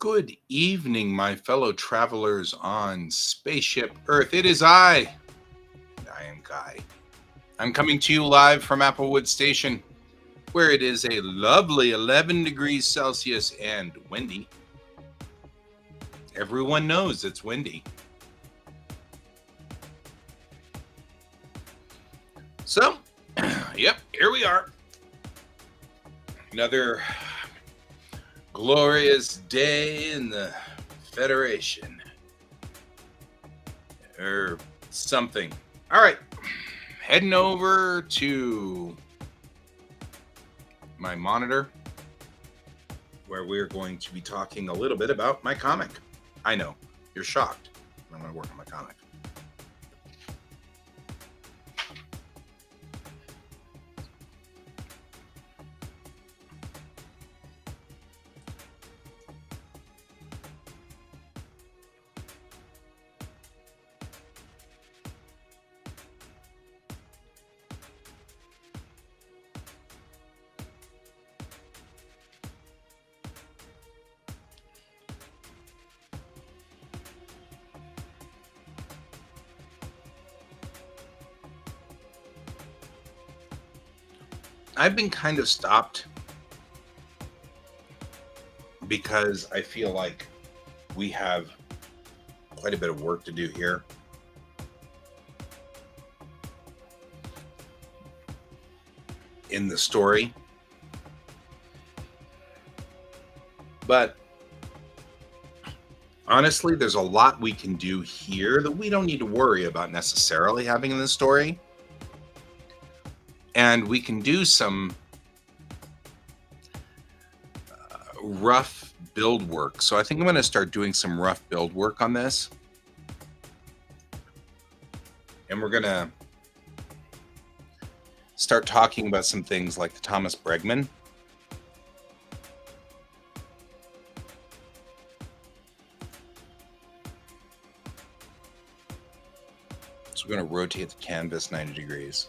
Good evening, my fellow travelers on Spaceship Earth. It is I am Guy. I'm coming to you live from Applewood Station, where it is a lovely 11 degrees Celsius and windy. Everyone knows it's windy. So, yep, here we are. Another glorious day in the Federation. Or something. All right. Heading over to my monitor, where we're going to be talking a little bit about my comic. I know, you're shocked. I'm going to work on my comic. I've been kind of stopped because I feel like we have quite a bit of work to do here. In the story. But honestly, there's a lot we can do here that we don't need to worry about necessarily having in the story. And we can do some rough build work. So I think I'm going to start doing some rough build work on this. And we're going to start talking about some things like the Thomas Bregman. So we're going to rotate the canvas 90 degrees.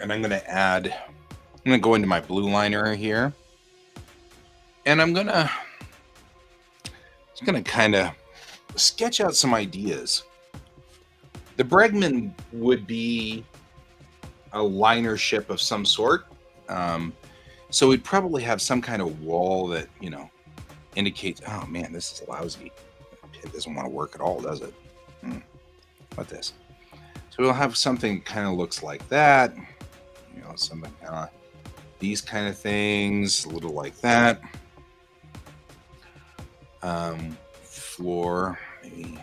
And I'm going to go into my blue liner here. And I'm going to kind of sketch out some ideas. The Bregman would be a liner ship of some sort. So we'd probably have some kind of wall that, indicates, oh man, this is lousy. It doesn't want to work at all, does it? What this? So we'll have something kind of looks like that. Something these kind of things, a little like that. Floor, maybe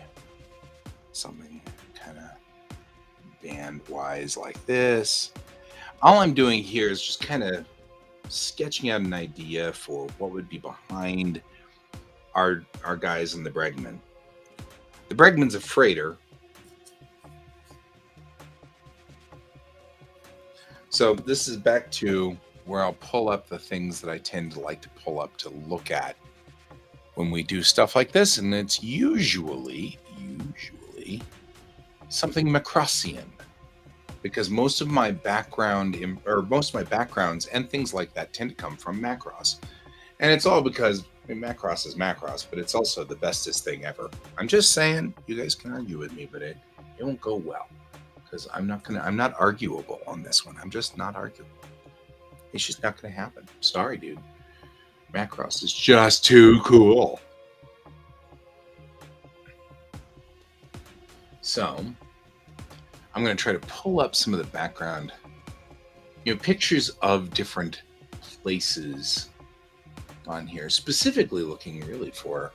something kind of band-wise like this. All I'm doing here is just kind of sketching out an idea for what would be behind our guys in the Bregman. The Bregman's a freighter. So this is back to where I'll pull up the things that I tend to like to pull up to look at when we do stuff like this. And it's usually something Macrossian, because most of my backgrounds and things like that tend to come from Macross. And it's all because I mean, Macross is Macross, but it's also the bestest thing ever. I'm just saying, you guys can argue with me, but it won't go well because I'm not arguable on this one. I'm just not arguable. It's just not gonna happen. Sorry, dude. Macross is just too cool. So I'm gonna try to pull up some of the background, pictures of different places on here, specifically looking really for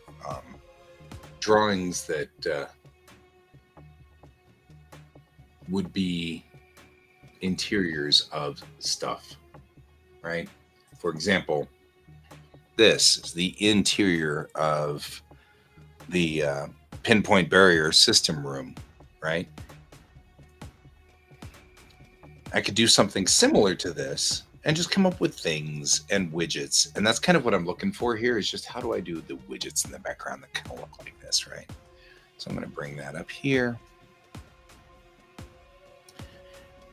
drawings that would be interiors of stuff, right? For example, this is the interior of the pinpoint barrier system room, right? I could do something similar to this and just come up with things and widgets. And that's kind of what I'm looking for here, is just how do I do the widgets in the background that kind of look like this, right? So I'm going to bring that up here.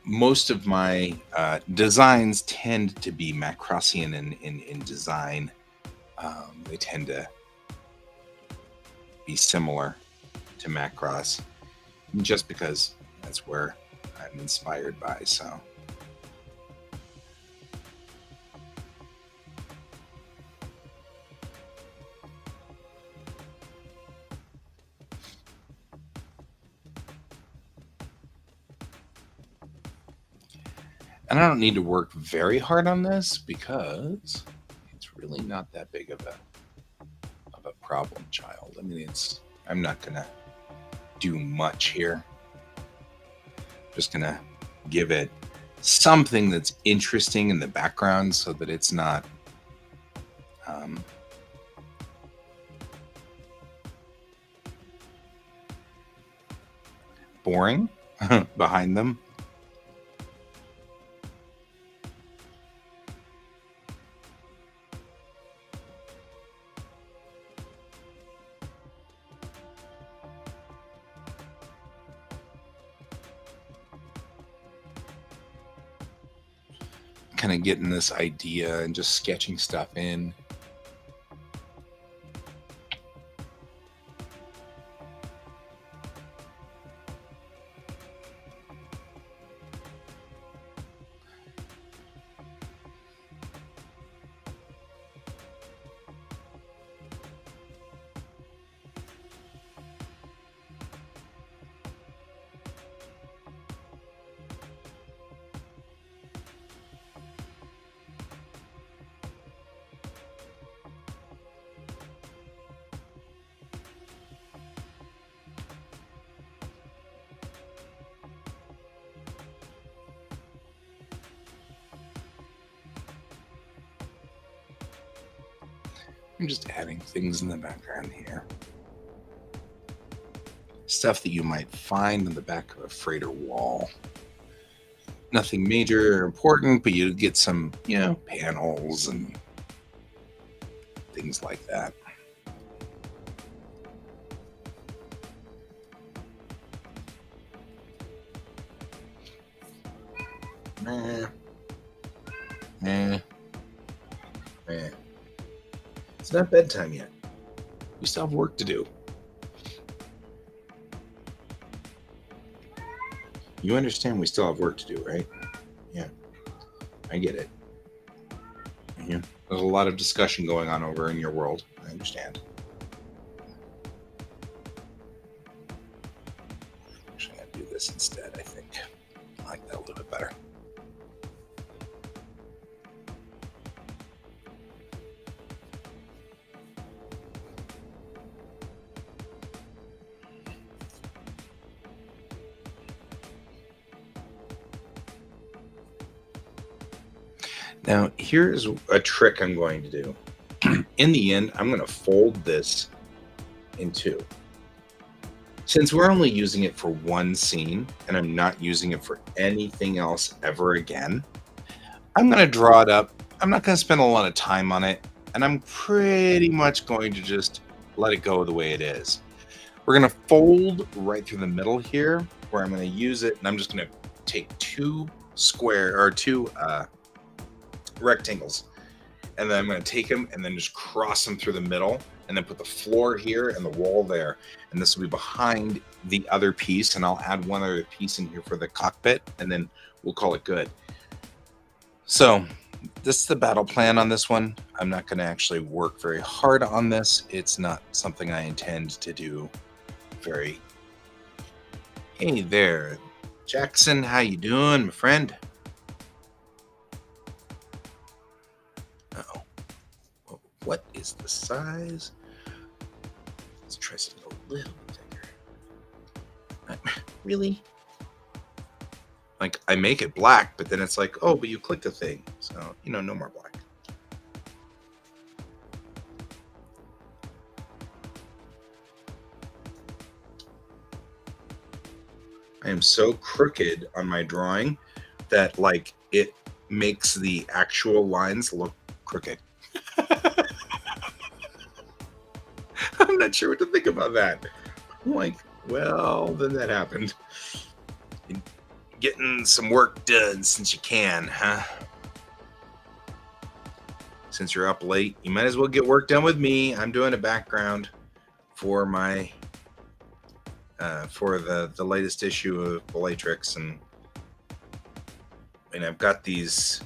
Most of my designs tend to be Macrossian in design. They tend to be similar to Macross, just because that's where I'm inspired by. So and I don't need to work very hard on this because it's really not that big of a problem child. I mean, I'm not gonna do much here. Just gonna give it something that's interesting in the background so that it's not boring behind them. Kind of getting this idea and just sketching stuff in. I'm just adding things in the background here. Stuff that you might find in the back of a freighter wall. Nothing major or important, but you get some, panels and things like that. It's not bedtime yet. We still have work to do. You understand we still have work to do, right? Yeah, I get it. Yeah. There's a lot of discussion going on over in your world. I understand. Actually, I'm going to do this instead, I think. I like that a little bit better. Now, here's a trick I'm going to do. In the end, I'm going to fold this in two. Since we're only using it for one scene, and I'm not using it for anything else ever again, I'm going to draw it up. I'm not going to spend a lot of time on it, and I'm pretty much going to just let it go the way it is. We're going to fold right through the middle here, where I'm going to use it, and I'm just going to take two rectangles, and then I'm going to take them and then just cross them through the middle, and then put the floor here and the wall there, and this will be behind the other piece, and I'll add one other piece in here for the cockpit, and then we'll call it good. So this is the battle plan on this one. I'm not going to actually work very hard on this. It's not something I intend to do very. Hey there, Jackson, how you doing, my friend? Uh-oh. What is the size? Let's try something a little bit bigger. Really? Like, I make it black, but then it's like, oh, but you clicked the thing. So, no more black. I am so crooked on my drawing that, like, it makes the actual lines look crooked. I'm not sure what to think about that. I'm like, well, then that happened. Getting some work done since you can, huh? Since you're up late, you might as well get work done with me. I'm doing a background for my for the latest issue of Bellatrix, and I've got this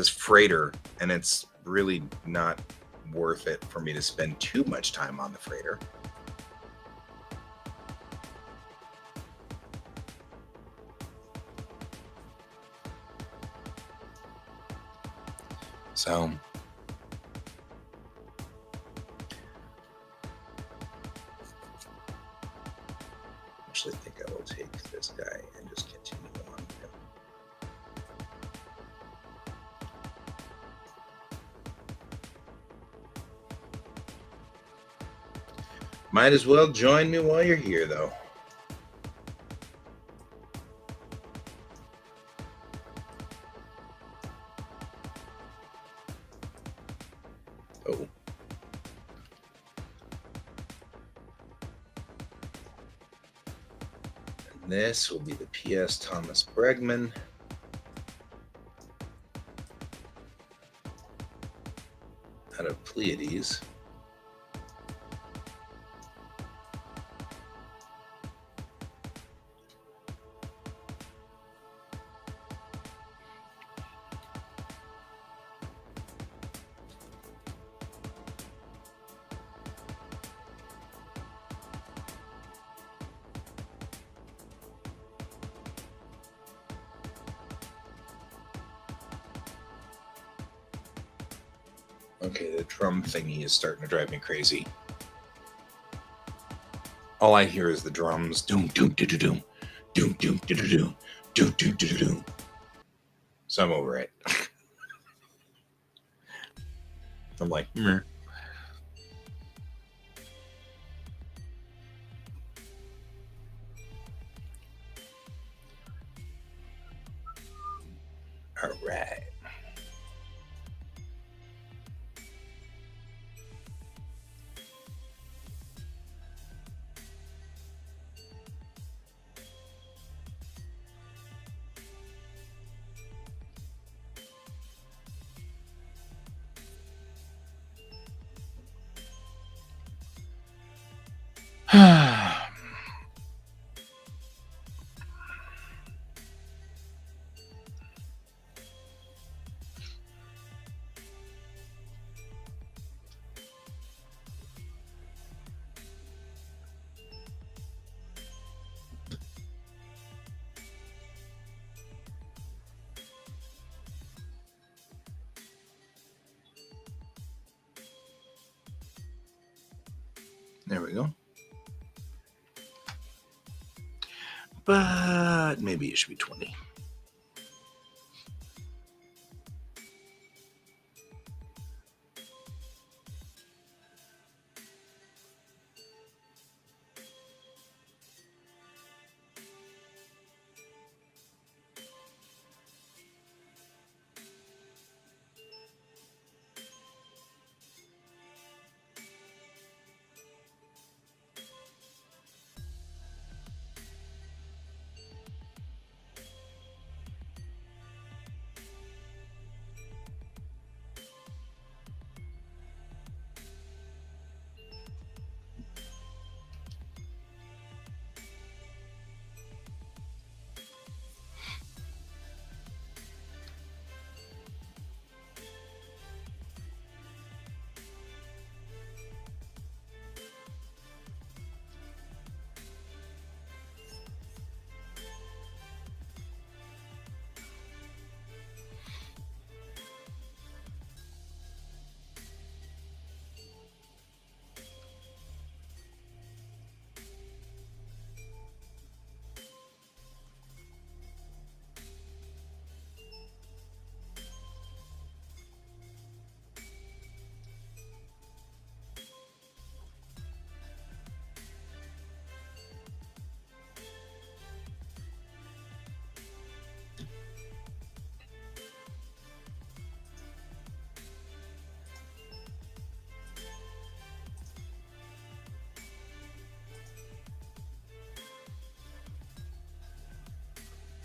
freighter, and it's really not worth it for me to spend too much time on the freighter. So actually think I will take this guy and just continue on with him. Might as well join me while you're here, though. Oh. And this will be the P.S. Thomas Bregman. Out of Pleiades. Okay, the drum thingy is starting to drive me crazy. All I hear is the drums. Doom, doom, doom, doom, doom, doom, doom, doom, doom, doom, doom, doom. So I'm over it. I'm like, meh. All right. There we go. But maybe it should be 20.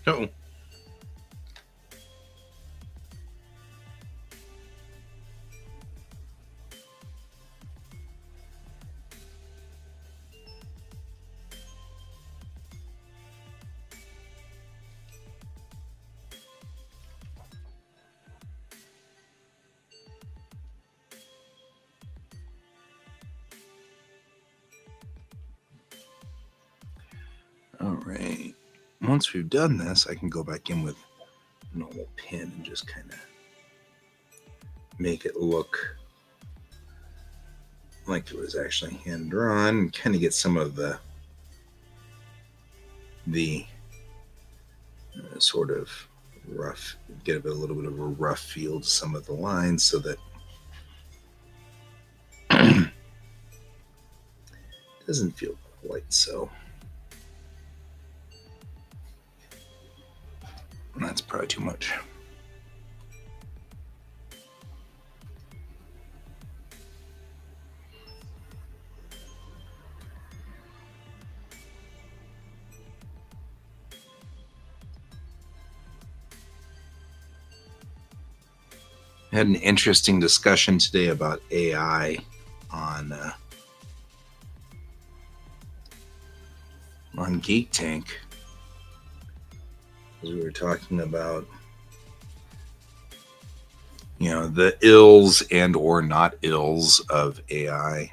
Oh, all right. Once we've done this, I can go back in with a normal pen and just kind of make it look like it was actually hand drawn, and kind of get some of the sort of rough, get a little bit of a rough feel to some of the lines, so that it doesn't feel quite so. That's probably too much. I had an interesting discussion today about AI on Geek Tank, as we were talking about, you know, the ills and or not ills of AI.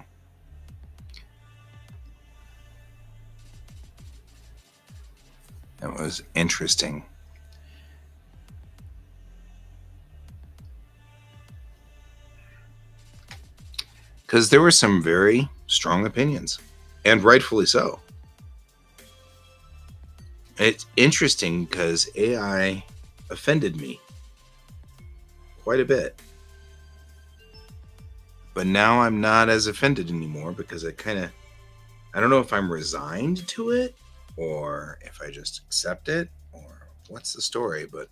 It was interesting. Because there were some very strong opinions, and rightfully so. It's interesting because AI offended me quite a bit. But now I'm not as offended anymore, because I don't know if I'm resigned to it or if I just accept it or what's the story, but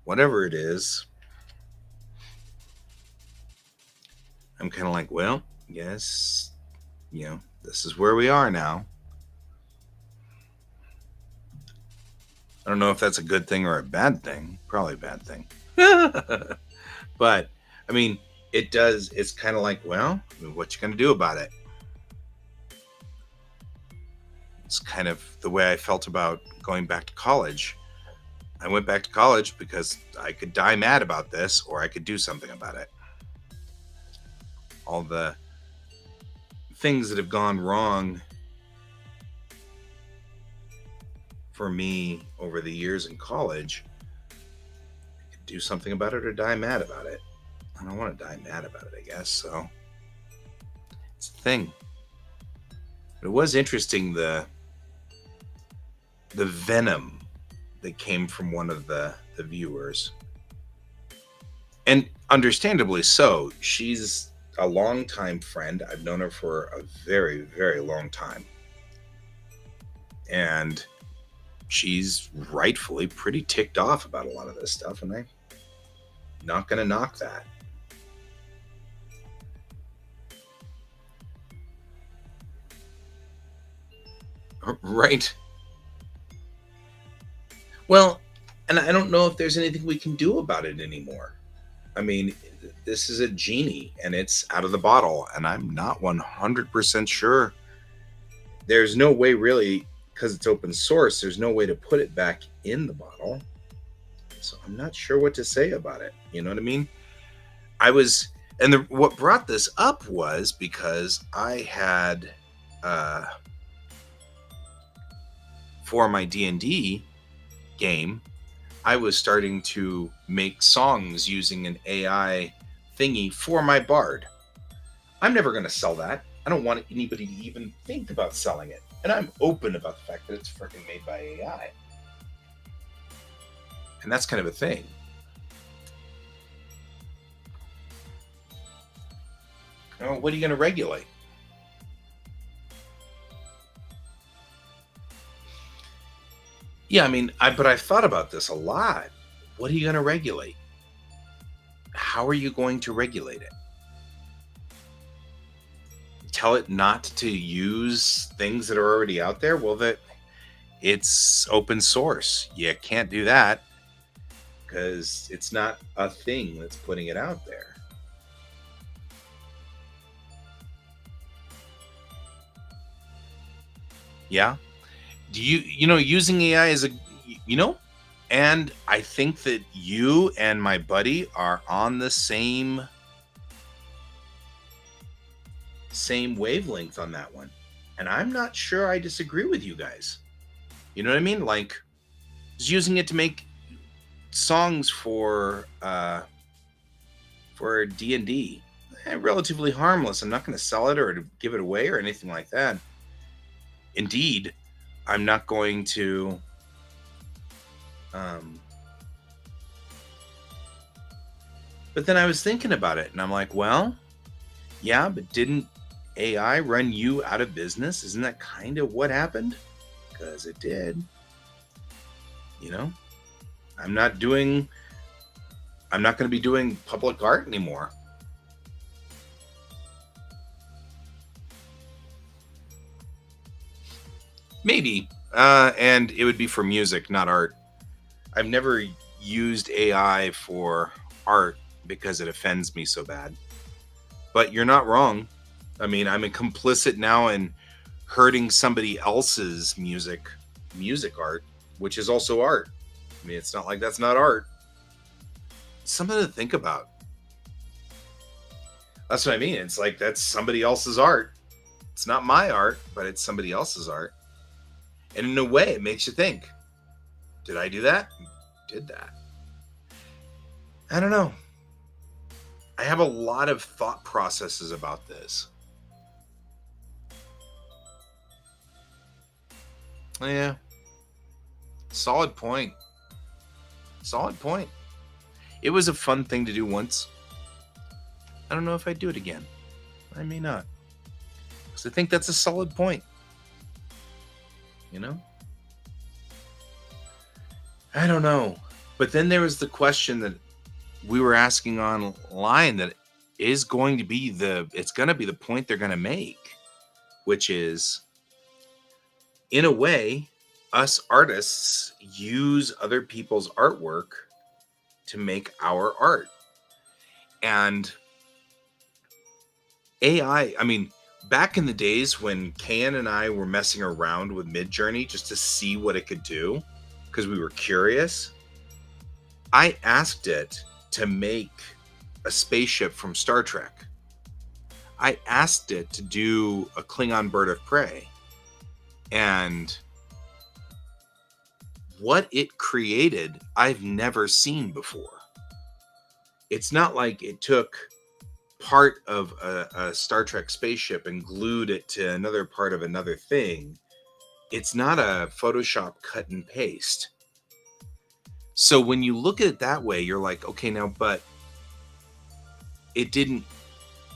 whatever it is, I'm kind of like, well, yes, you know, this is where we are now. I don't know if that's a good thing or a bad thing. Probably a bad thing. But I mean, it's kind of like, well, I mean, what you gonna do about it? It's kind of the way I felt about going back to college. I went back to college because I could die mad about this, or I could do something about it. All the things that have gone wrong for me over the years in college, I could do something about it or die mad about it. I don't want to die mad about it, I guess. So it's the thing. But it was interesting, the venom that came from one of the viewers, and understandably so. She's a longtime friend. I've known her for a very, very long time, and she's rightfully pretty ticked off about a lot of this stuff, and I'm not going to knock that. Right. Well, and I don't know if there's anything we can do about it anymore. I mean, this is a genie and it's out of the bottle, and I'm not 100% sure. There's no way, really, because it's open source, there's no way to put it back in the bottle. So I'm not sure what to say about it. You know what I mean? I was, and what brought this up was because I had, for my D&D game, I was starting to make songs using an AI thingy for my bard. I'm never going to sell that. I don't want anybody to even think about selling it. And I'm open about the fact that it's freaking made by AI. And that's kind of a thing. Oh, what are you going to regulate? Yeah, I mean, but I've thought about this a lot. What are you going to regulate? How are you going to regulate it? Tell it not to use things that are already out there? Well, It's open source. You can't do that because it's not a thing that's putting it out there. Yeah. Do using AI as a, you know, and I think that you and my buddy are on the same wavelength on that one. And I'm not sure I disagree with you guys. You know what I mean? Like, just using it to make songs for D&D. Relatively harmless. I'm not going to sell it or to give it away or anything like that. Indeed, I'm not going to but then I was thinking about it and I'm like, well, yeah, but didn't AI run you out of business? Isn't that kind of what happened? Because it did. You know, I'm not going to be doing public art anymore. Maybe. And it would be for music, not art. I've never used AI for art because it offends me so bad. But you're not wrong. I mean, I'm a complicit now in hurting somebody else's music art, which is also art. I mean, it's not like that's not art. Something to think about. That's what I mean. It's like that's somebody else's art. It's not my art, but it's somebody else's art. And in a way, it makes you think, did I do that? Did that? I don't know. I have a lot of thought processes about this. Yeah. Solid point. Solid point. It was a fun thing to do once. I don't know if I'd do it again. I may not. Because I think that's a solid point. You know? I don't know. But then there was the question that we were asking online that is going to be it's going to be the point they're going to make, which is, in a way, us artists use other people's artwork to make our art. And AI, I mean, back in the days when Kayan and I were messing around with Midjourney just to see what it could do, because we were curious, I asked it to make a spaceship from Star Trek. I asked it to do a Klingon bird of prey. And what it created, I've never seen before. It's not like it took part of a Star Trek spaceship and glued it to another part of another thing. It's not a Photoshop cut and paste. So when you look at it that way, you're like, okay, now, but it didn't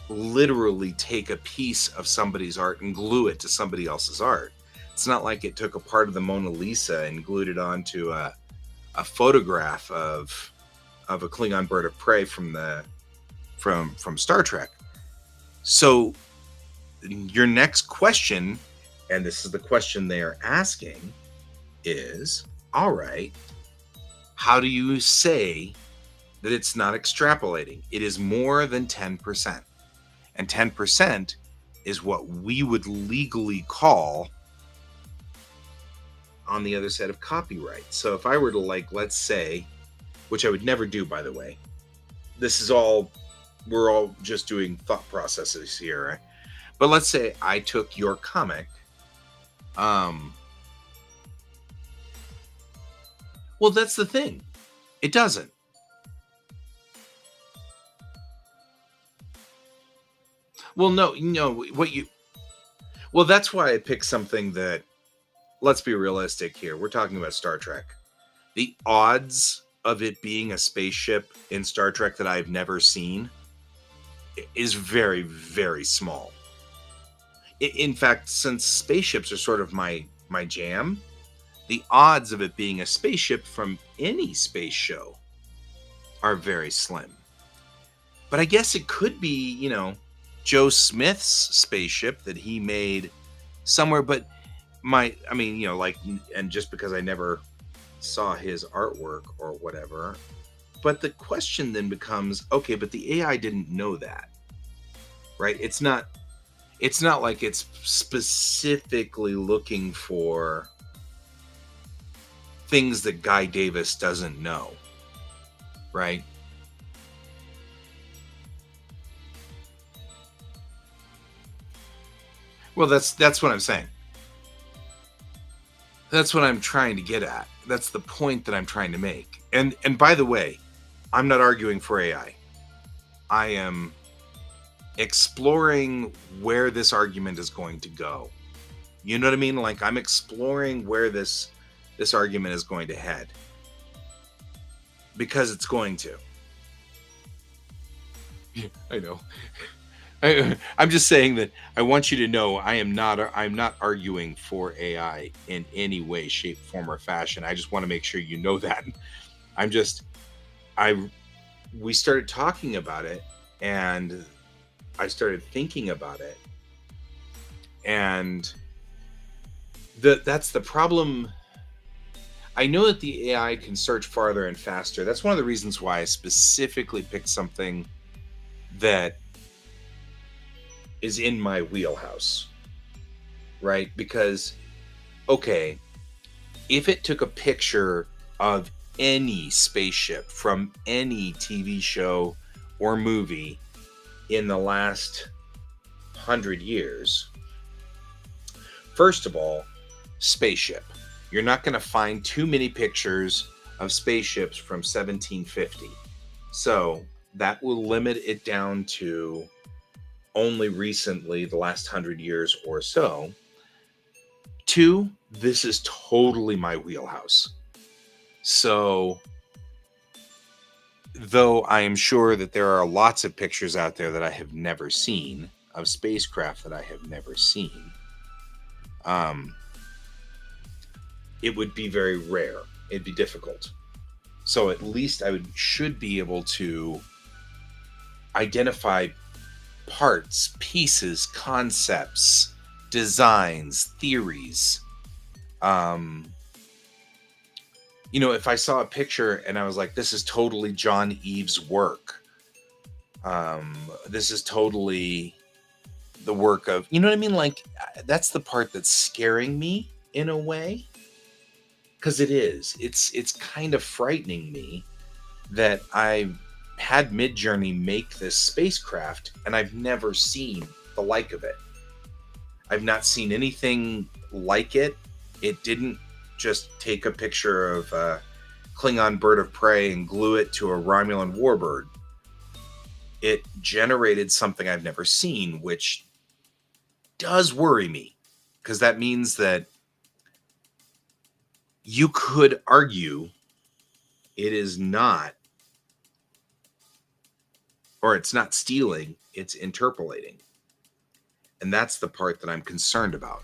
literally take a piece of somebody's art and glue it to somebody else's art. It's not like it took a part of the Mona Lisa and glued it onto a photograph of a Klingon bird of prey from Star Trek. So your next question, and this is the question they are asking, is, all right, how do you say that it's not extrapolating? It is more than 10%. And 10% is what we would legally call on the other side of copyright. So if I were to, like, let's say, which I would never do, by the way, this is all, we're all just doing thought processes here, right? But let's say I took your comic, well, that's the thing. It doesn't. Well, no, well, that's why I picked something that, let's be realistic here. We're talking about Star Trek. The odds of it being a spaceship in Star Trek that I've never seen is very, very small. In fact, since spaceships are sort of my jam, the odds of it being a spaceship from any space show are very slim. But I guess it could be, Joe Smith's spaceship that he made somewhere. But I mean, like, and just because I never saw his artwork or whatever. But the question then becomes, okay, but the AI didn't know that, right? It's not like it's specifically looking for things that Guy Davis doesn't know, right? Well, that's what I'm saying. That's what I'm trying to get at. That's the point that I'm trying to make. And by the way, I'm not arguing for AI. I am exploring where this argument is going to go. You know what I mean? Like, I'm exploring where this argument is going to head, because it's going to. Yeah, I know. I'm just saying that I want you to know I'm not arguing for AI in any way, shape, form, or fashion. I just want to make sure you know that. I'm just I We started talking about it, and I started thinking about it, and that's the problem. I know that the AI can search farther and faster. That's one of the reasons why I specifically picked something that is in my wheelhouse, right? Because, okay, if it took a picture of any spaceship from any TV show or movie in the last 100 years, first of all, spaceship. You're not going to find too many pictures of spaceships from 1750. So that will limit it down to only recently, the last 100 years or so. Two, this is totally my wheelhouse. So, though I am sure that there are lots of pictures out there that I have never seen, of spacecraft that I have never seen, um, it would be very rare. It'd be difficult. So at least should be able to identify parts, pieces, concepts, designs, theories. If I saw a picture and I was like, this is totally John Eve's work. This is totally the work of, you know what I mean? Like, that's the part that's scaring me in a way. Because it is. It's kind of frightening me that I had Midjourney make this spacecraft and I've never seen the like of it. I've not seen anything like it. It didn't just take a picture of a Klingon bird of prey and glue it to a Romulan warbird. It generated something I've never seen, which does worry me, because that means that you could argue it is not, or it's not stealing, it's interpolating. And that's the part that I'm concerned about.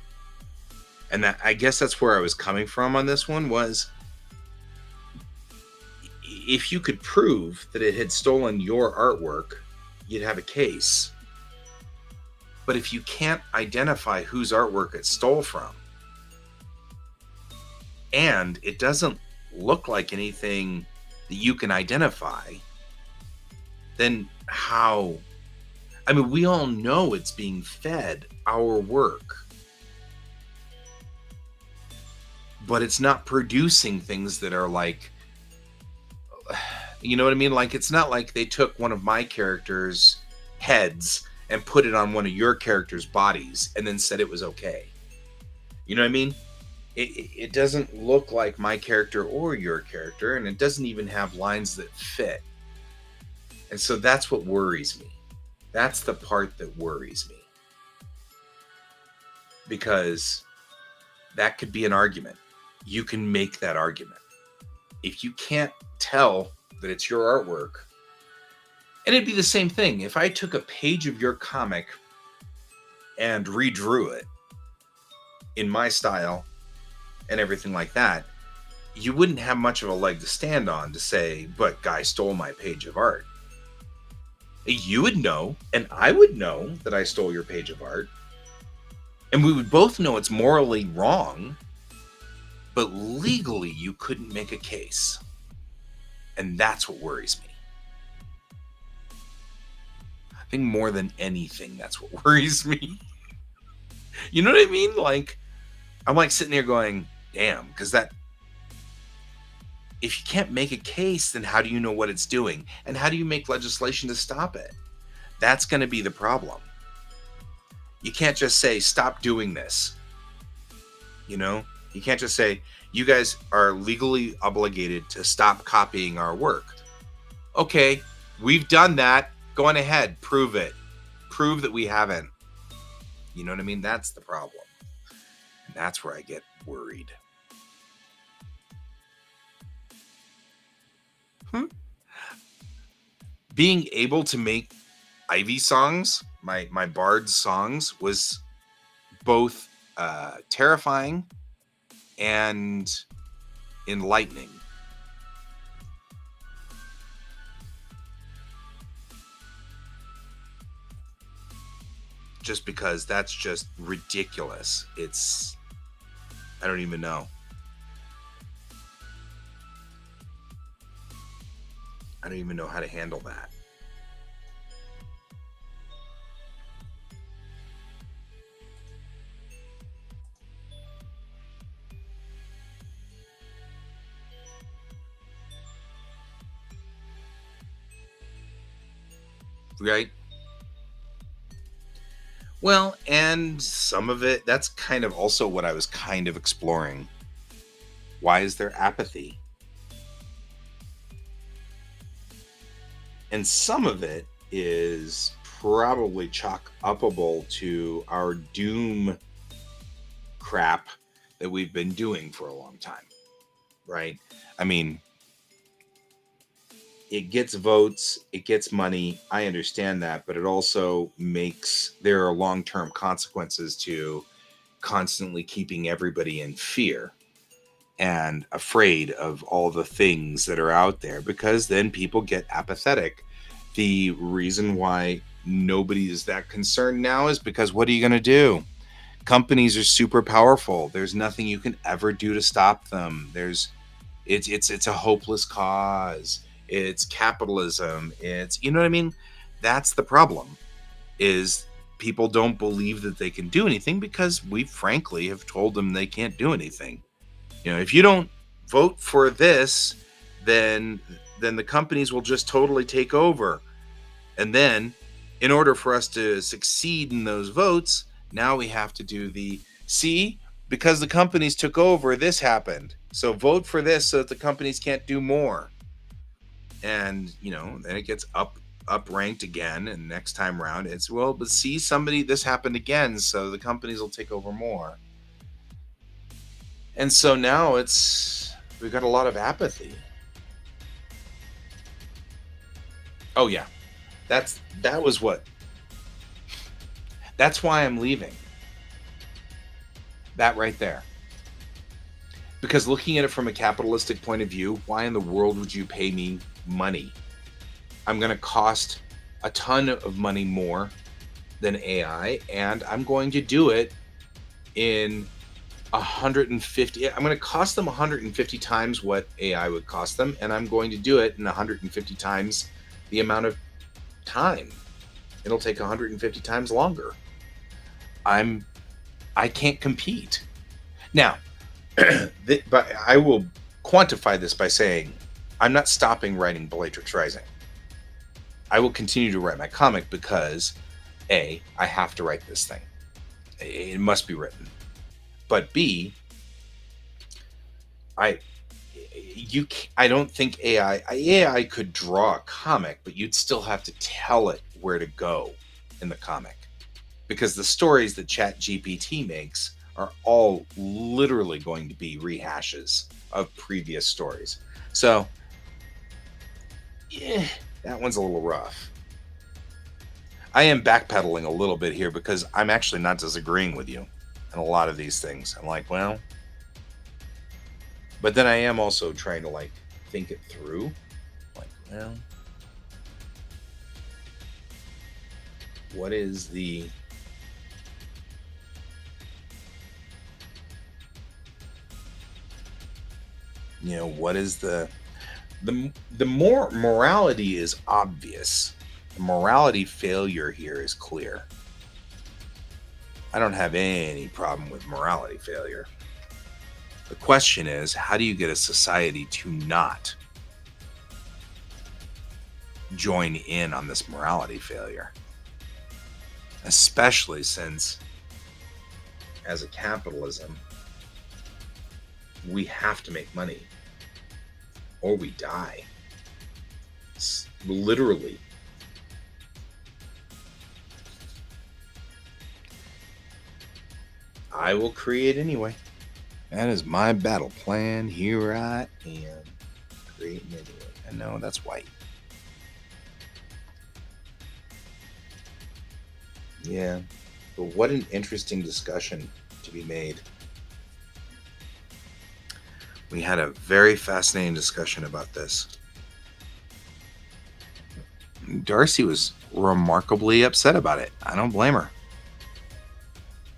And that, I guess that's where I was coming from on this one, was if you could prove that it had stolen your artwork, you'd have a case. But if you can't identify whose artwork it stole from, and it doesn't look like anything that you can identify, then how? I mean, we all know it's being fed our work, but it's not producing things that are like, you know what I mean? Like, it's not like they took one of my characters' heads and put it on one of your characters' bodies and then said it was okay. You know what I mean? It doesn't look like my character or your character, and it doesn't even have lines that fit. And so that's what worries me. That's the part that worries me. Because that could be an argument. You can make that argument. If you can't tell that it's your artwork, and it'd be the same thing if I took a page of your comic and redrew it in my style and everything like that, you wouldn't have much of a leg to stand on to say, but Guy stole my page of art. You would know, and I would know that I stole your page of art. And we would both know it's morally wrong, but legally you couldn't make a case. And that's what worries me. I think more than anything, that's what worries me. You know what I mean? Like, I'm like sitting here going, damn, because that, if you can't make a case, then how do you know what it's doing? And how do you make legislation to stop it? That's going to be the problem. You can't just say, stop doing this. You know, you can't just say, you guys are legally obligated to stop copying our work. Okay, we've done that. Go on ahead, prove it. Prove that we haven't. You know what I mean? That's the problem. And that's where I get worried. Being able to make Ivy songs, my Bard's songs, was both terrifying and enlightening. Just because that's just ridiculous. It's, I don't even know. I don't even know how to handle that. Right? Well, and some of it, that's kind of also what I was kind of exploring. Why is there apathy? And some of it is probably chalk upable to our doom crap that we've been doing for a long time, right? I mean, it gets votes, it gets money. I understand that, but it also makes, there are long-term consequences to constantly keeping everybody in fear and afraid of all the things that are out there, because then people get apathetic. The reason why nobody is that concerned now is because what are you going to do? Companies are super powerful. There's nothing you can ever do to stop them. It's a hopeless cause. It's capitalism. It's, you know what I mean? That's the problem, is people don't believe that they can do anything because we frankly have told them they can't do anything. You know, if you don't vote for this, then the companies will just totally take over. And then in order for us to succeed in those votes, now we have to do the, see, because the companies took over, this happened. So vote for this so that the companies can't do more. And, you know, then it gets up ranked again, and next time around it's, well, but see, somebody, this happened again, so the companies will take over more. And so now we've got a lot of apathy. Oh yeah. That's why I'm leaving. That right there. Because looking at it from a capitalistic point of view, why in the world would you pay me money? I'm going to cost a ton of money more than AI, and I'm going to do it in 150. I'm going to cost them 150 times what AI would cost them, and I'm going to do it in 150 times the amount of time. It'll take 150 times longer. I can't compete. Now, but I will quantify this by saying I'm not stopping writing Bellatrix Rising. I will continue to write my comic because A, I have to write this thing. It must be written. But B, I don't think AI could draw a comic, but you'd still have to tell it where to go in the comic, because the stories that ChatGPT makes are all literally going to be rehashes of previous stories. So, yeah, that one's a little rough. I am backpedaling a little bit here because I'm actually not disagreeing with you in a lot of these things. I'm like, well, but then I am also trying to like think it through. Like, well, what is the What is the more morality is obvious. The morality failure here is clear. I don't have any problem with morality failure. The question is, how do you get a society to not join in on this morality failure? Especially since, as a capitalism, we have to make money or we die. Literally. I will create anyway. That is my battle plan. Here I am, creating anyway. I know that's white. Yeah, but what an interesting discussion to be made. We had a very fascinating discussion about this. Darcy was remarkably upset about it. I don't blame her.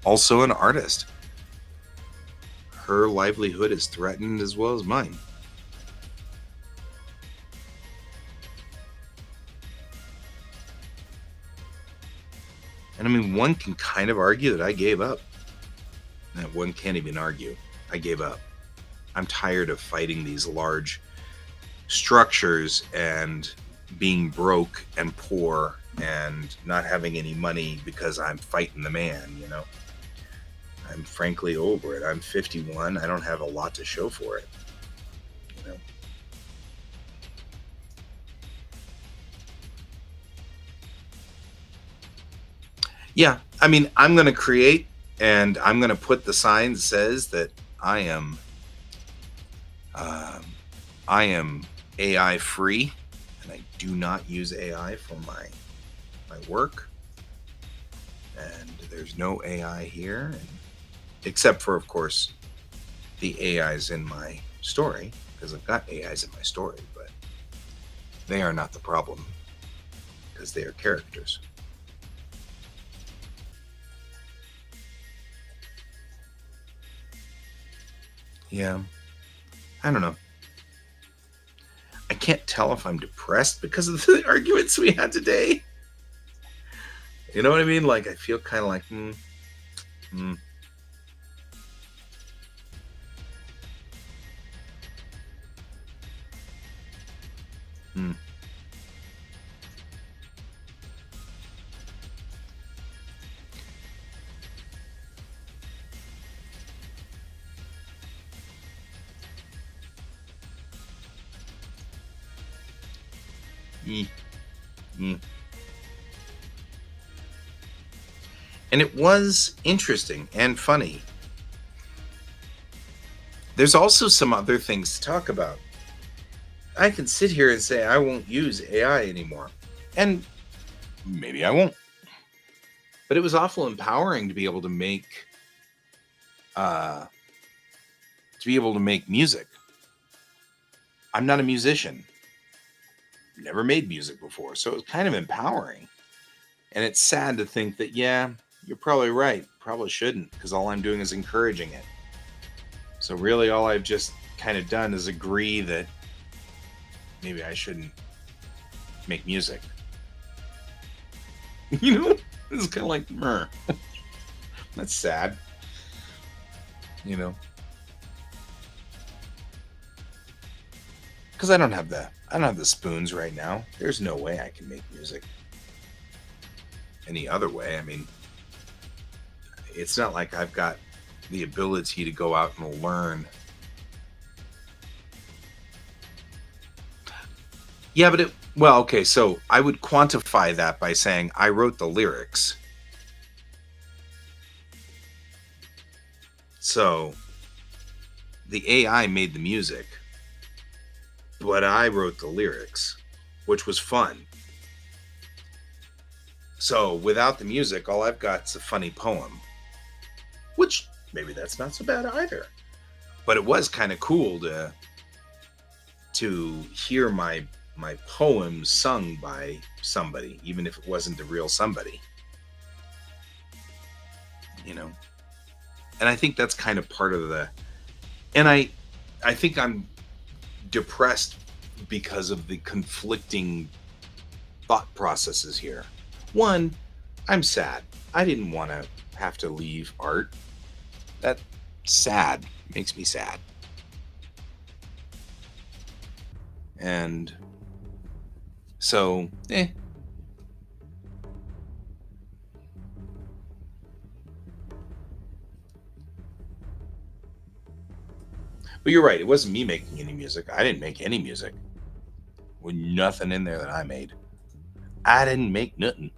Also an artist. Her livelihood is threatened as well as mine. And I mean, one can kind of argue that I gave up. That one can't even argue. I gave up. I'm tired of fighting these large structures and being broke and poor and not having any money because I'm fighting the man, I'm frankly over it. I'm 51. I don't have a lot to show for it, Yeah, I mean, I'm going to create and I'm going to put the sign that says that I am AI free, and I do not use AI for my work. And there's no AI here, except for, of course, the AIs in my story, because I've got AIs in my story, but they are not the problem because they are characters. Yeah, I don't know. I can't tell if I'm depressed because of the arguments we had today. You know what I mean? Like, I feel kind of like, And it was interesting and funny. There's also some other things to talk about. I can sit here and say I won't use AI anymore. And maybe I won't. But it was awful empowering to be able to make music. I'm not a musician. Never made music before, so it was kind of empowering. And it's sad to think that, yeah, you're probably right. Probably shouldn't, because all I'm doing is encouraging it. So really all I've just kind of done is agree that maybe I shouldn't make music. It's kind of like, that's sad. Because I don't have the spoons right now. There's no way I can make music any other way. I mean, it's not like I've got the ability to go out and learn. Yeah, but okay, so I would quantify that by saying I wrote the lyrics. So the AI made the music, but I wrote the lyrics, which was fun. So without the music, all I've got is a funny poem, which maybe that's not so bad either. But it was kind of cool to hear my poem sung by somebody, even if it wasn't the real somebody. And I think that's kind of part of and I think I'm depressed because of the conflicting thought processes here. One, I'm sad. I didn't want to have to leave art. That sad makes me sad. And so, But you're right. It wasn't me making any music. I didn't make any music. With nothing in there that I made. I didn't make nothing.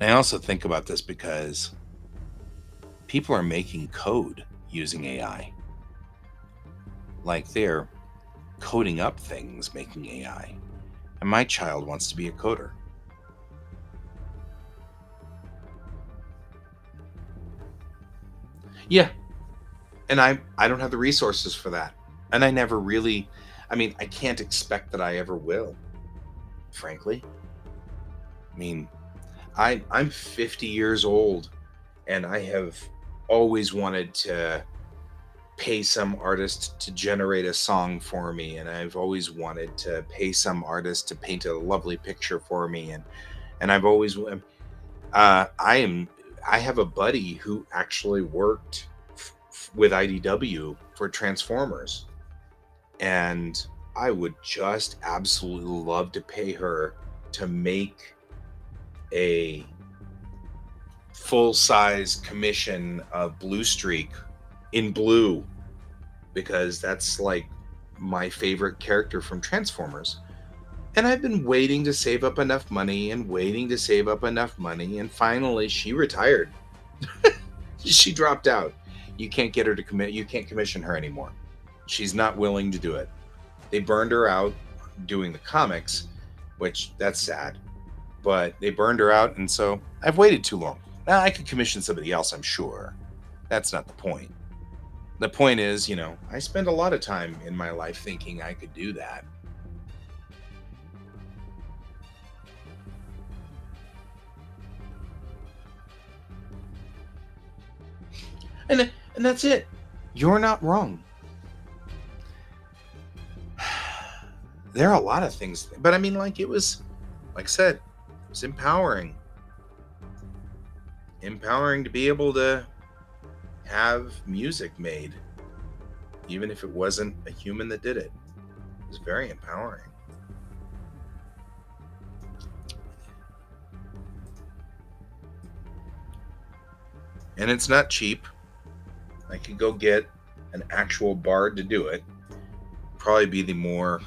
And I also think about this because people are making code using AI. Like they're coding up things making AI. And my child wants to be a coder. Yeah. And I don't have the resources for that. And I never really, I mean, I can't expect that I ever will, frankly. I mean, I'm 50 years old and I have always wanted to pay some artist to generate a song for me, and I've always wanted to pay some artist to paint a lovely picture for me, and I've always I am I have a buddy who actually worked with IDW for Transformers, and I would just absolutely love to pay her to make a full size commission of Blue Streak in blue, because that's like my favorite character from Transformers. And I've been waiting to save up enough money and waiting to save up enough money, and finally she retired. She dropped out. You can't get her to commit. You can't commission her anymore. She's not willing to do it. They burned her out doing the comics, which that's sad. But they burned her out, and so I've waited too long. Now I could commission somebody else, I'm sure. That's not the point. The point is, I spend a lot of time in my life thinking I could do that. And that's it. You're not wrong. There are a lot of things, but I mean, like, it was, like I said, it was empowering. Empowering to be able to have music made, even if it wasn't a human that did it. It was very empowering. And it's not cheap. I could go get an actual bard to do it. Probably be the more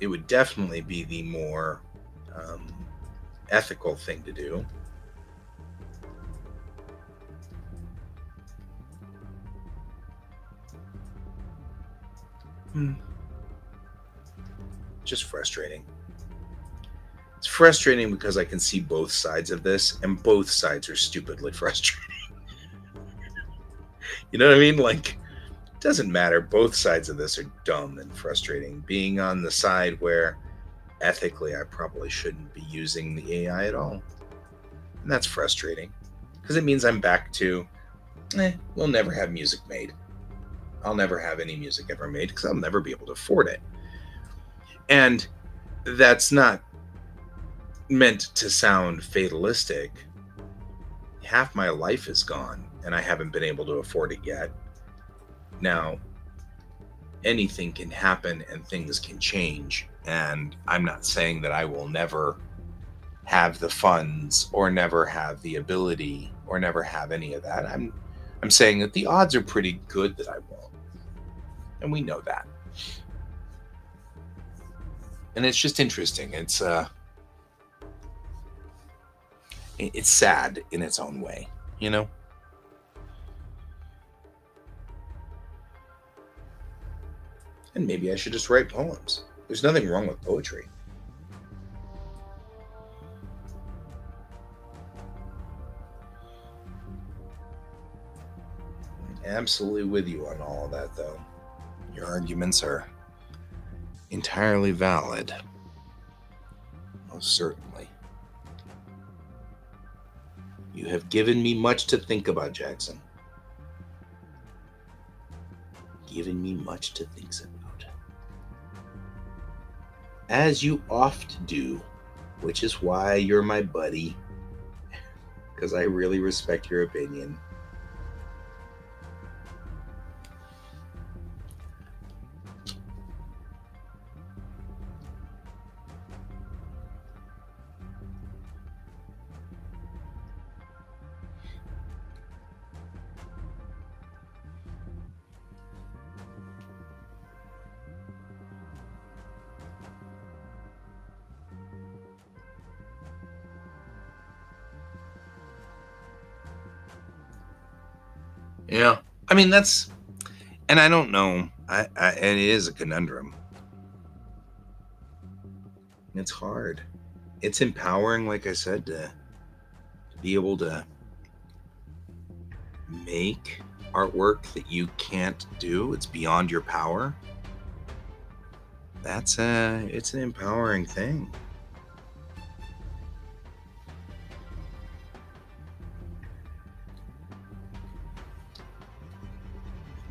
it would definitely be the more ethical thing to do. Just frustrating. It's frustrating because I can see both sides of this, and both sides are stupidly frustrating. You know what I mean? Like, it doesn't matter. Both sides of this are dumb and frustrating. Being on the side where ethically I probably shouldn't be using the AI at all. And that's frustrating because it means I'm back to, we'll never have music made. I'll never have any music ever made because I'll never be able to afford it. And that's not meant to sound fatalistic. Half my life is gone and I haven't been able to afford it yet. Now, anything can happen and things can change. And I'm not saying that I will never have the funds or never have the ability or never have any of that. I'm saying that the odds are pretty good that I won't. And we know that. And it's just interesting. It's sad in its own way, And maybe I should just write poems. There's nothing wrong with poetry. I'm absolutely with you on all of that, though. Your arguments are entirely valid. Most certainly. You have given me much to think about, Jackson. given me much to think about. As you oft do, which is why you're my buddy, because I really respect your opinion. Yeah. I mean, that's, and I don't know. And it is a conundrum. It's hard. It's empowering, like I said, to be able to make artwork that you can't do. It's beyond your power. It's an empowering thing.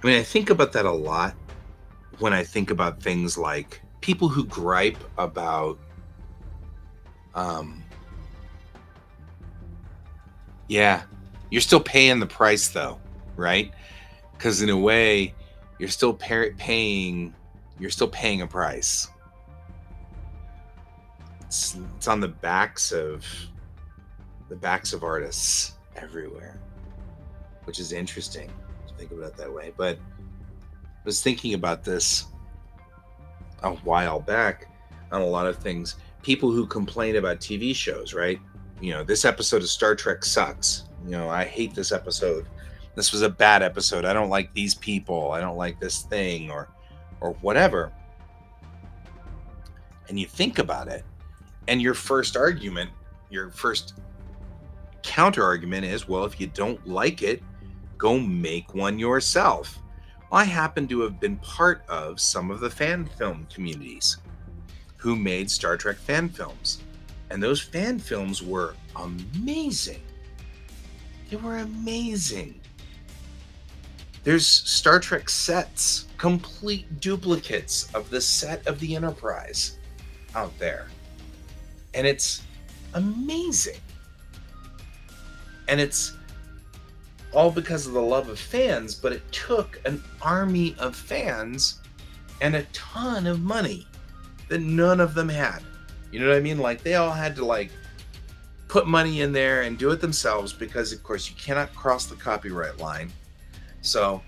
I mean, I think about that a lot when I think about things like people who gripe about, yeah, you're still paying the price though, right? Because in a way, you're still paying a price. It's on the backs of artists everywhere, which is interesting to think about it that way. But I was thinking about this a while back on a lot of things. People who complain about TV shows, right? You know, this episode of Star Trek sucks. You know, I hate this episode. This was a bad episode. I don't like these people. I don't like this thing, or whatever. And you think about it, and your first counter argument is, well, if you don't like it, go make one yourself. I happen to have been part of some of the fan film communities who made Star Trek fan films. And those fan films were amazing. They were amazing. There's Star Trek sets, complete duplicates of the set of the Enterprise out there. And it's amazing. And it's all because of the love of fans, but it took an army of fans and a ton of money that none of them had. You know what I mean? Like, they all had to like put money in there and do it themselves, because of course you cannot cross the copyright line. So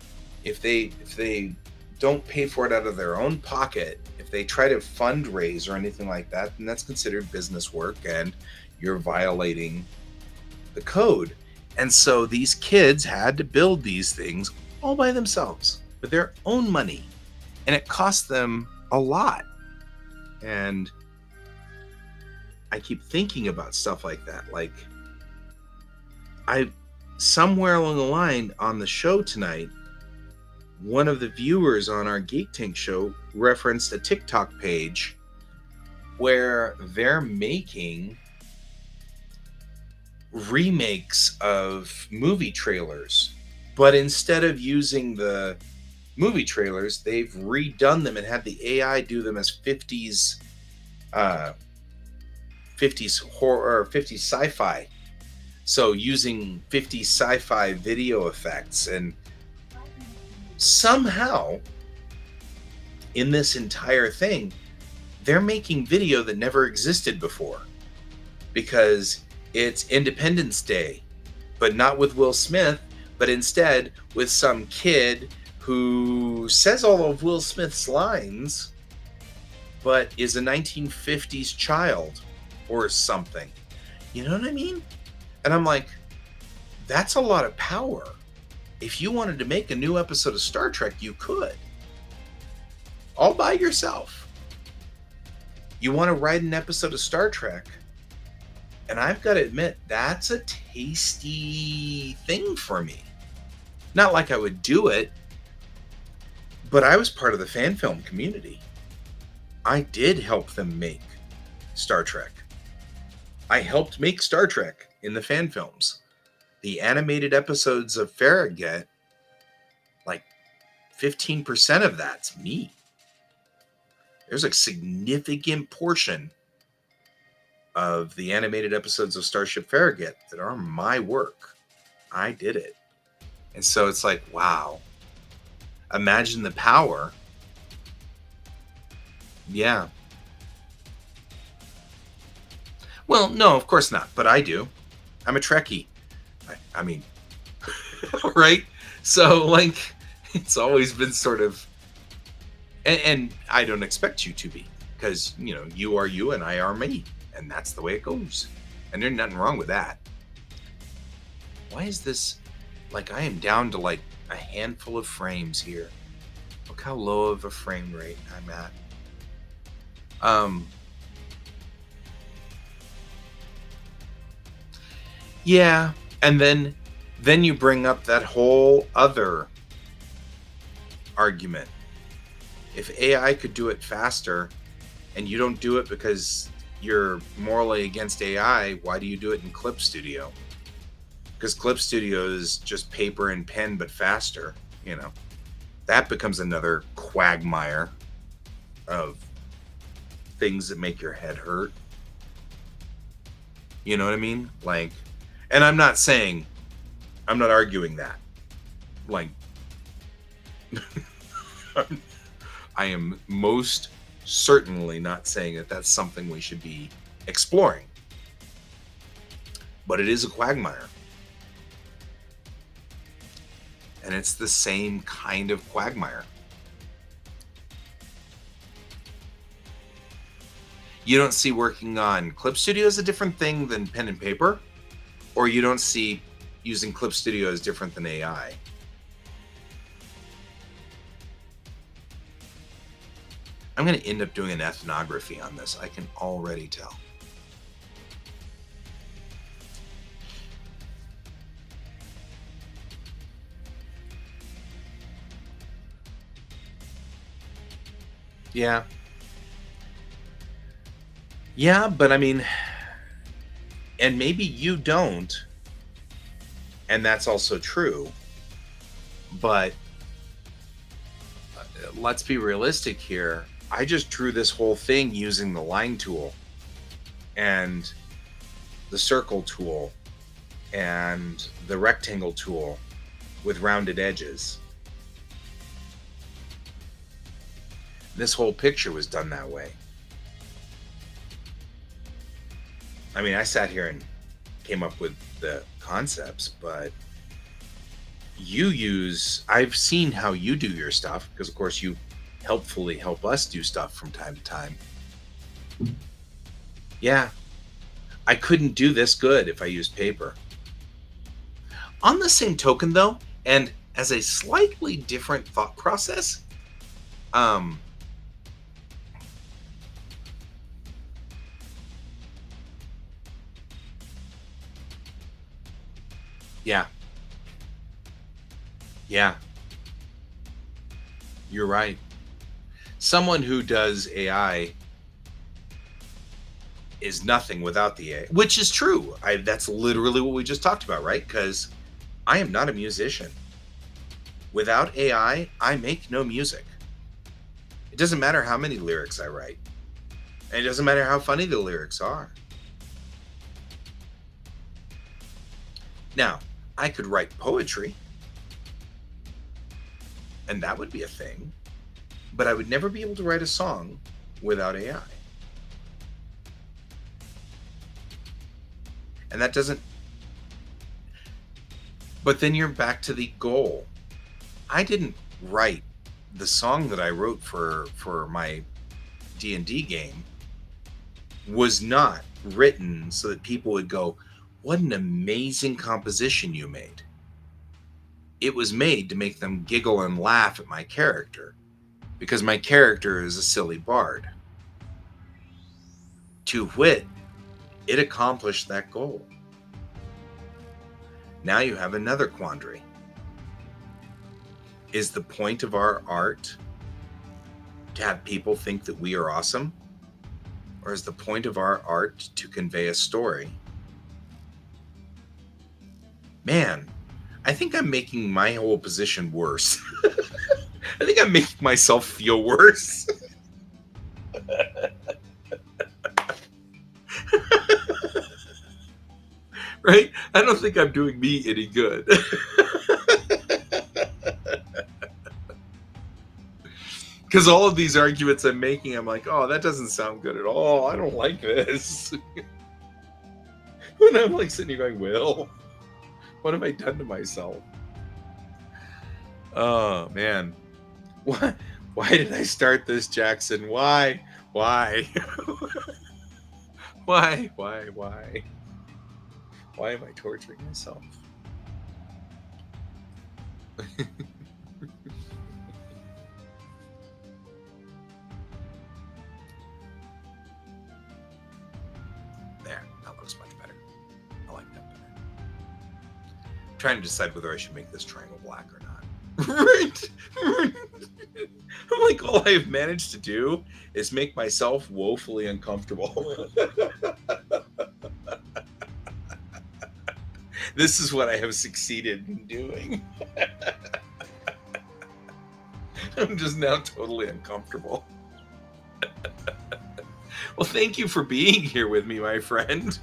if they don't pay for it out of their own pocket, if they try to fundraise or anything like that, then that's considered business work and you're violating the code. And so these kids had to build these things all by themselves with their own money. And it cost them a lot. And I keep thinking about stuff like that. Like, somewhere along the line on the show tonight, one of the viewers on our Geek Tank show referenced a TikTok page where they're making remakes of movie trailers, but instead of using the movie trailers, they've redone them and had the AI do them as 50s horror or 50s sci-fi. So using 50s sci-fi video effects, and somehow in this entire thing, they're making video that never existed before, because it's Independence Day, but not with Will Smith, but instead with some kid who says all of Will Smith's lines, but is a 1950s child or something. You know what I mean? And I'm like, that's a lot of power. If you wanted to make a new episode of Star Trek, you could. All by yourself. You want to write an episode of Star Trek, and I've got to admit, that's a tasty thing for me. Not like I would do it, but I was part of the fan film community. I did help them make Star Trek. I helped make Star Trek in the fan films. The animated episodes of Farragut, like 15% of that's me. There's a significant portion of the animated episodes of Starship Farragut that are my work. I did it. And so it's like, wow. Imagine the power. Yeah. Well, no, of course not. But I do. I'm a Trekkie. I mean, right? So, like, it's always been sort of, and I don't expect you to be, because, you know, you are you and I are me. And that's the way it goes. And there's nothing wrong with that. Why is this, like, I am down to like a handful of frames here. Look how low of a frame rate I'm at. Yeah, and then you bring up that whole other argument. If AI could do it faster and you don't do it because you're morally against AI, why do you do it in Clip Studio? Because Clip Studio is just paper and pen but faster, you know. That becomes another quagmire of things that make your head hurt. You know what I mean? Like, and I'm not arguing that. Like, I am most certainly not saying that that's something we should be exploring. But it is a quagmire. And it's the same kind of quagmire. You don't see working on Clip Studio as a different thing than pen and paper, or you don't see using Clip Studio as different than AI. I'm going to end up doing an ethnography on this. I can already tell. Yeah. Yeah, but I mean, and maybe you don't, and that's also true, but let's be realistic here. I just drew this whole thing using the line tool and the circle tool and the rectangle tool with rounded edges. This whole picture was done that way. I mean, I sat here and came up with the concepts, but I've seen how you do your stuff, because of course you helpfully help us do stuff from time to time. Yeah, I couldn't do this good if I used paper. On the same token though, and as a slightly different thought process, yeah. Yeah. You're right. Someone who does AI is nothing without the AI, which is true. That's literally what we just talked about, right? Because I am not a musician. Without AI, I make no music. It doesn't matter how many lyrics I write. And it doesn't matter how funny the lyrics are. Now, I could write poetry, and that would be a thing, but I would never be able to write a song without AI. And that doesn't, but then you're back to the goal. I didn't write the song that I wrote for my D&D game was not written so that people would go, what an amazing composition you made. It was made to make them giggle and laugh at my character, because my character is a silly bard. To wit, it accomplished that goal. Now you have another quandary. Is the point of our art to have people think that we are awesome? Or is the point of our art to convey a story? Man, I think I'm making my whole position worse. I think I'm making myself feel worse. Right? I don't think I'm doing me any good. Because all of these arguments I'm making, I'm like, oh, that doesn't sound good at all. I don't like this. And I'm like sitting here going, Will, what have I done to myself? Oh, man. Why did I start this, Jackson? Why? Why? Why? Why am I torturing myself? There, that looks much better. I like that better. I'm trying to decide whether I should make this triangle black or not. Right? I'm like, all I've managed to do is make myself woefully uncomfortable. This is what I have succeeded in doing. I'm just now totally uncomfortable. Well, thank you for being here with me, my friend.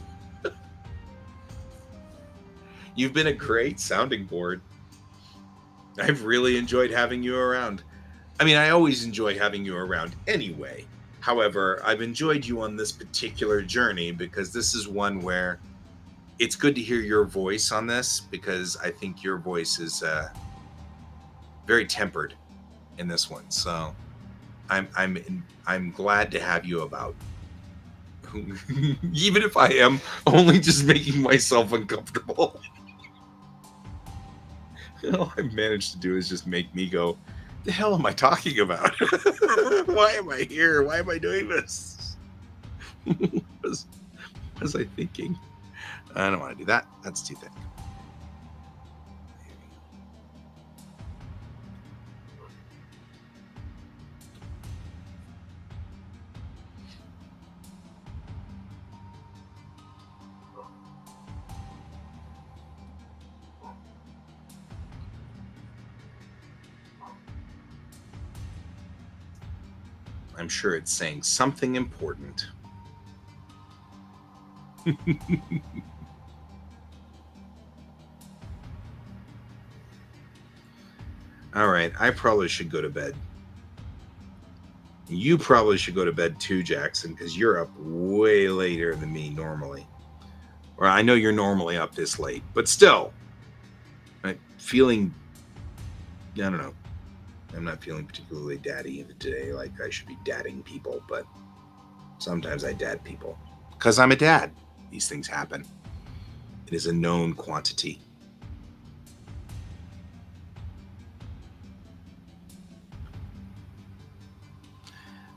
You've been a great sounding board. I've really enjoyed having you around. I mean, I always enjoy having you around anyway. However, I've enjoyed you on this particular journey because this is one where it's good to hear your voice on this, because I think your voice is very tempered in this one. So I'm glad to have you about. Even if I am only just making myself uncomfortable. All I've managed to do is just make me go, the hell am I talking about? Why am I here? Why am I doing this? What was I thinking? I don't want to do that. That's too thick. I'm sure it's saying something important. All right, I probably should go to bed. You probably should go to bed too, Jackson, because you're up way later than me normally. Or I know you're normally up this late, but still, I'm feeling, I don't know. I'm not feeling particularly daddy today, like I should be dadding people, but sometimes I dad people. Because I'm a dad. These things happen. It is a known quantity.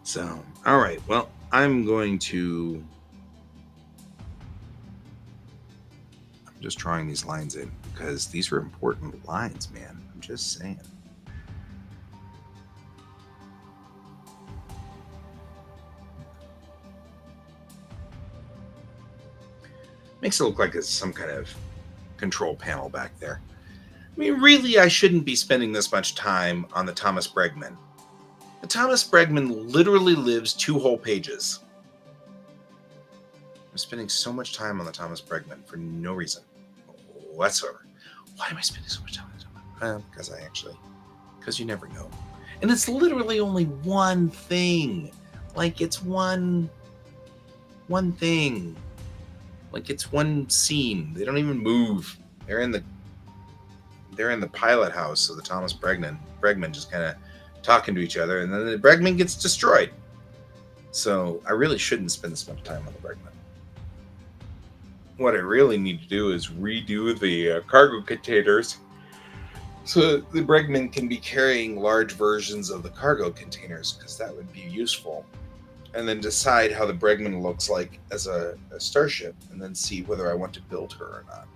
So, all right. Well, I'm just drawing these lines in because these are important lines, man. I'm just saying. Makes it look like it's some kind of control panel back there. I mean, really, I shouldn't be spending this much time on the Thomas Bregman. The Thomas Bregman literally lives 2 whole pages. I'm spending so much time on the Thomas Bregman for no reason whatsoever. Why am I spending so much time on the Thomas? Because you never know. And it's literally only one thing. Like, it's one thing. Like, it's one scene. They don't even move. They're in the pilot house of the Thomas Bregman just kind of talking to each other, and then the Bregman gets destroyed. So I really shouldn't spend this much time on the Bregman. What I really need to do is redo the cargo containers so the Bregman can be carrying large versions of the cargo containers, because that would be useful. And then decide how the Bregman looks like as a starship, and then see whether I want to build her or not.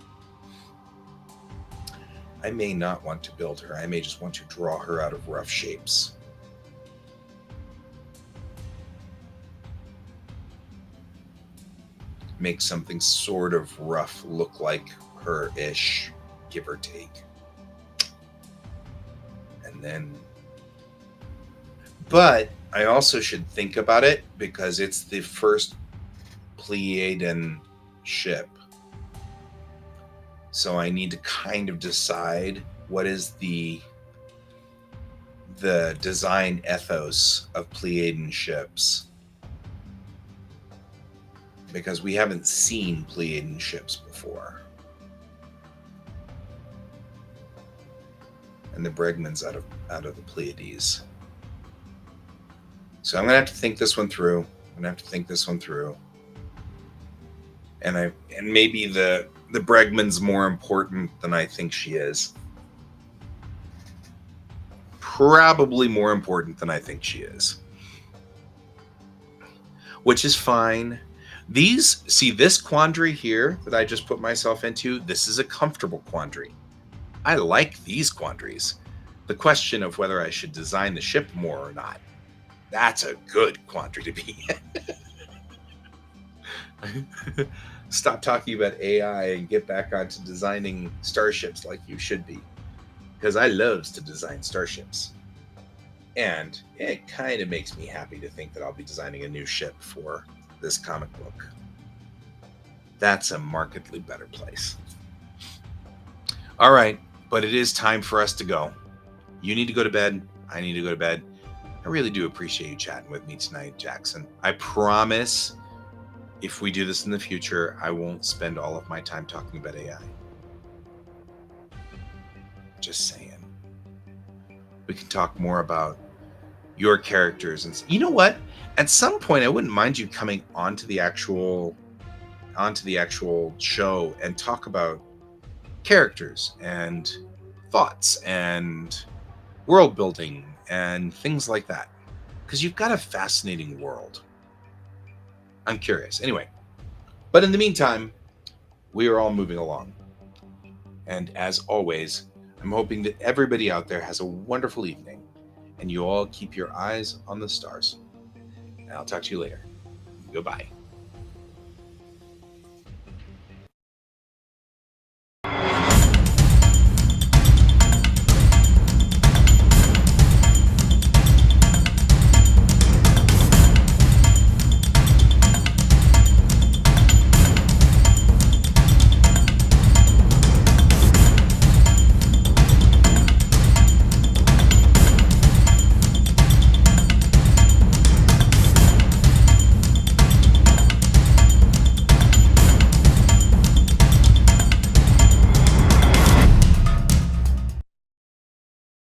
I may not want to build her. I may just want to draw her out of rough shapes. Make something sort of rough look like her-ish, give or take. And then But I also should think about it because it's the first Pleiadian ship. So I need to kind of decide what is the design ethos of Pleiadian ships, because we haven't seen Pleiadian ships before. And the Bregman's out of the Pleiades. So I'm gonna have to think this one through. And maybe the Bregman's more important than I think she is. Probably more important than I think she is. Which is fine. This quandary here that I just put myself into, this is a comfortable quandary. I like these quandaries. The question of whether I should design the ship more or not, that's a good quandary to be in. Stop talking about AI and get back onto designing starships like you should be. Because I loves to design starships. And it kind of makes me happy to think that I'll be designing a new ship for this comic book. That's a markedly better place. All right, but it is time for us to go. You need to go to bed. I need to go to bed. I really do appreciate you chatting with me tonight, Jackson. I promise if we do this in the future, I won't spend all of my time talking about AI. Just saying. We can talk more about your characters. And you know what? At some point, I wouldn't mind you coming onto the actual show and talk about characters and thoughts and world building and things like that. Because you've got a fascinating world. I'm curious. Anyway, but in the meantime, we are all moving along. And as always, I'm hoping that everybody out there has a wonderful evening and you all keep your eyes on the stars. And I'll talk to you later. Goodbye.